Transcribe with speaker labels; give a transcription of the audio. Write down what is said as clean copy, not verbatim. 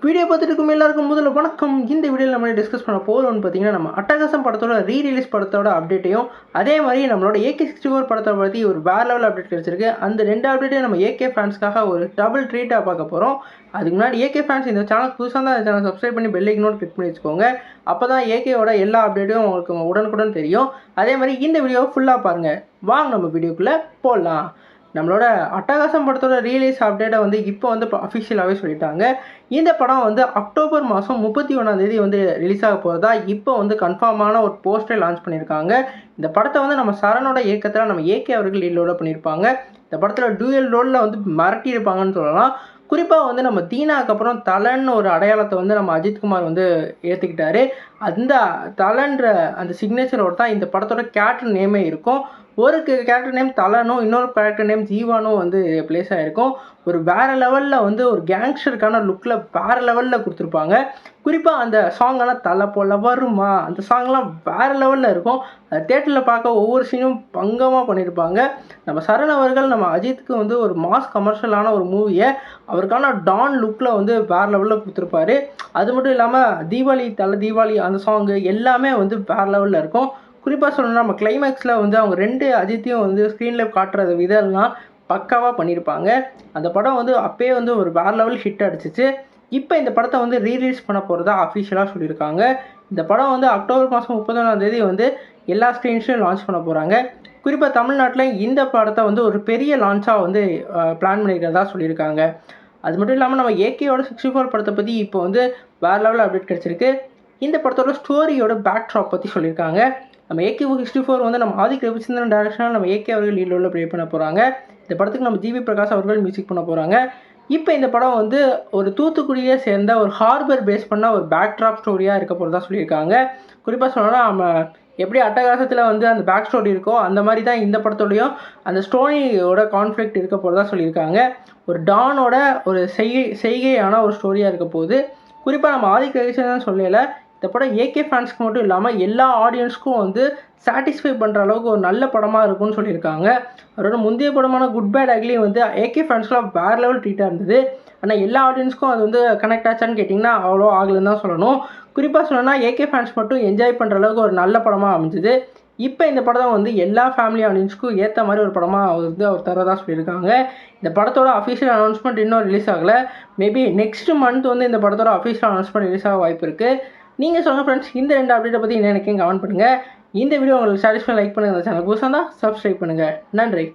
Speaker 1: Video பார்த்துட்டு எல்லாருக்கும் முதல்ல வணக்கம். இந்த வீடியோவில் நம்ம டிஸ்கஸ் பண்ண போகிறோம்னு பார்த்தீங்கன்னா, நம்ம அட்டகாசம் படத்தோட ரீரிலீஸ் படத்தோட அப்டேட்டையும், அதே மாதிரி நம்மளோட AK64 படத்தை பற்றி ஒரு வேறு லெவல் அப்டேட் கிடச்சிருக்கு. அந்த ரெண்டு அப்டேட்டையும் நம்ம AK ஃபேன்ஸ்க்காக ஒரு டபுள் ட்ரீட்டாக பார்க்க போகிறோம். அதுக்கு முன்னாடி AK ஃபேன்ஸ் இந்த சேனல் புதுசாக தான் சேனல் சப்ஸ்கிரைப் பண்ணி பெல் ஐக்கனோட கிளிக் பண்ணி வச்சுக்கோங்க. அப்போ தான் AKயோட எல்லா அப்டேட்டும் உங்களுக்கு உடனுக்குடன் தெரியும். அதே மாதிரி இந்த வீடியோவை ஃபுல்லாக பாருங்கள். வாங்க நம்ம வீடியோக்குள்ளே போடலாம். நம்மளோட அட்டகாசம் படத்தோட ரீலீஸ் அப்டேட்டை இப்போ அஃபிஷியலாகவே சொல்லிட்டாங்க. இந்த படம் அக்டோபர் மாதம் 31 ரிலீஸ் ஆக போகிறதா இப்போ கன்ஃபார்மான ஒரு போஸ்டரை லான்ச் பண்ணியிருக்காங்க. இந்த படத்தை நம்ம சரணோட இயக்கத்தில் நம்ம AK அவர்கள் லீடோட பண்ணியிருப்பாங்க. இந்த படத்தில் டூயல் ரோலில் மிரட்டியிருப்பாங்கன்னு சொல்லலாம். குறிப்பாக நம்ம தீனாக்கு அப்புறம் தலன்னு ஒரு அடையாளத்தை நம்ம அஜித்குமார் ஏற்றுக்கிட்டாரு. அந்த தலன்ற அந்த சிக்னேச்சரோட தான் இந்த படத்தோட கேரக்டர் நேமே இருக்கும். ஒரு கேரக்டர் நேம் தலனும் இன்னொரு கேரக்டர் நேம் ஜீவானும் பிளேஸ் ஆகிருக்கும். ஒரு வேறு லெவலில் ஒரு கேங்ஸ்டருக்கான லுக்கில் வேறு லெவலில் கொடுத்துருப்பாங்க. குறிப்பாக அந்த சாங்கெல்லாம் தலை போல் வருமா, அந்த சாங்லாம் வேறு லெவலில் இருக்கும். அது தேட்டரில் பார்க்க ஒவ்வொரு சீனும் பங்கமாக பண்ணியிருப்பாங்க. நம்ம சரண் அவர்கள் நம்ம அஜித்துக்கு ஒரு மாஸ் கமர்ஷியலான ஒரு மூவியை அவருக்கான டான் லுக்கில் வேறு லெவலில் கொடுத்துருப்பாரு. அது மட்டும் இல்லாமல் தீபாவளி அந்த சாங்கு எல்லாமே வேறு லெவலில் இருக்கும். குறிப்பாக சொல்லணும்னா நம்ம கிளைமேக்ஸில் அவங்க ரெண்டு அஜித்தையும் ஸ்க்ரீனில் காட்டுறது விதம்லாம் பக்காவாக பண்ணியிருப்பாங்க. அந்த படம் அப்போயே ஒரு வேறு லெவல் ஹிட் அடிச்சிச்சு. இப்போ இந்த படத்தை ரீலீஸ் பண்ண போகிறதா அஃபிஷியலாக சொல்லியிருக்காங்க. இந்த படம் அக்டோபர் மாதம் 31 எல்லா ஸ்க்ரீன்ஸ்லையும் லான்ச் பண்ண போகிறாங்க. குறிப்பாக தமிழ்நாட்டில் இந்த படத்தை ஒரு பெரிய லான்ச்சாக பிளான் பண்ணியிருக்கிறதா சொல்லியிருக்காங்க. அது மட்டும் இல்லாமல் நம்ம AKயோட 64 படத்தை பற்றி இப்போ வேறு லெவலில் அப்டேட் கிடச்சிருக்கு. இந்த படத்தோட ஸ்டோரியோட பேக்ட்ராப் பற்றி சொல்லியிருக்காங்க. நம்ம AK64 நம்ம ஆதிக் ரவிச்சந்திரன் டைரக்ஷனில் நம்ம AK அவர்கள் லீடில் ப்ளே பண்ண போகிறாங்க. இந்த படத்துக்கு நம்ம GB பிரகாஷ் அவர்கள் மியூசிக் பண்ண போகிறாங்க. இப்போ இந்த படம் ஒரு தூத்துக்குடியை சேர்ந்த ஒரு ஹார்பர் பேஸ் பண்ண ஒரு பேக்ட்ராப் ஸ்டோரியாக இருக்க போகிறதா சொல்லியிருக்காங்க. குறிப்பாக சொல்லணும்னா நம்ம எப்படி அட்டகாசத்தில் அந்த பேக் ஸ்டோரி இருக்கோ அந்த மாதிரி தான் இந்த படத்தோடையும் அந்த ஸ்டோரியோட கான்ஃப்ளிக்ட் இருக்க போகிறதா சொல்லியிருக்காங்க. ஒரு டானோட ஒரு செய்கையான ஒரு ஸ்டோரியாக இருக்க போகுது. குறிப்பாக நம்ம ஆதிக் ரவிச்சந்திரன் சொல்லலை, இந்த படம் AK ஃபேன்ஸ்க்கு மட்டும் இல்லாமல் எல்லா ஆடியன்ஸ்க்கும் சாட்டிஸ்ஃபை பண்ணுற அளவுக்கு ஒரு நல்ல படமாக இருக்கும்னு சொல்லியிருக்காங்க. அவரோட முந்தைய படமான குட் பேட் அக்லி AK ஃபேன்ஸ்லாம் வேறு லெவல் ட்ரீட்டாக இருந்தது. ஆனால் எல்லா ஆடியன்ஸ்க்கும் அது கனெக்ட் ஆச்சான்னு கேட்டிங்கன்னா அவ்வளோ ஆகலன்னு தான் சொல்லணும். குறிப்பாக சொல்லணும்னா AK ஃபேன்ஸ் மட்டும் என்ஜாய் பண்ணுற அளவுக்கு ஒரு நல்ல படமாக அமைஞ்சுது. இப்போ இந்த படம் எல்லா ஃபேமிலி ஆடியன்ஸ்க்கும் ஏற்ற மாதிரி ஒரு படமாக அவர் தரதாக சொல்லியிருக்காங்க. இந்த படத்தோட அஃபிஷியல் அனௌன்ஸ்மெண்ட் இன்னும் ரிலீஸ் ஆகலை. மேபி நெக்ஸ்ட் மந்த் இந்த படத்தோட அஃபிஷியல் அனௌன்ஸ்மெண்ட் ரிலீஸ் ஆக வாய்ப்பு இருக்குது. நீங்கள் சொல்லுங்கள் ஃப்ரெண்ட்ஸ், இந்த ரெண்டு அப்டேட்டை பற்றி என்ன நினைக்கிறீங்க கமெண்ட் பண்ணுங்கள். இந்த வீடியோ உங்களுக்கு சாட்டிஸ்ஃபை லைக் பண்ணுங்கள். இந்த சேனல் புதுசாக தான் சப்ஸ்கிரைப் பண்ணுங்கள். நன்றி.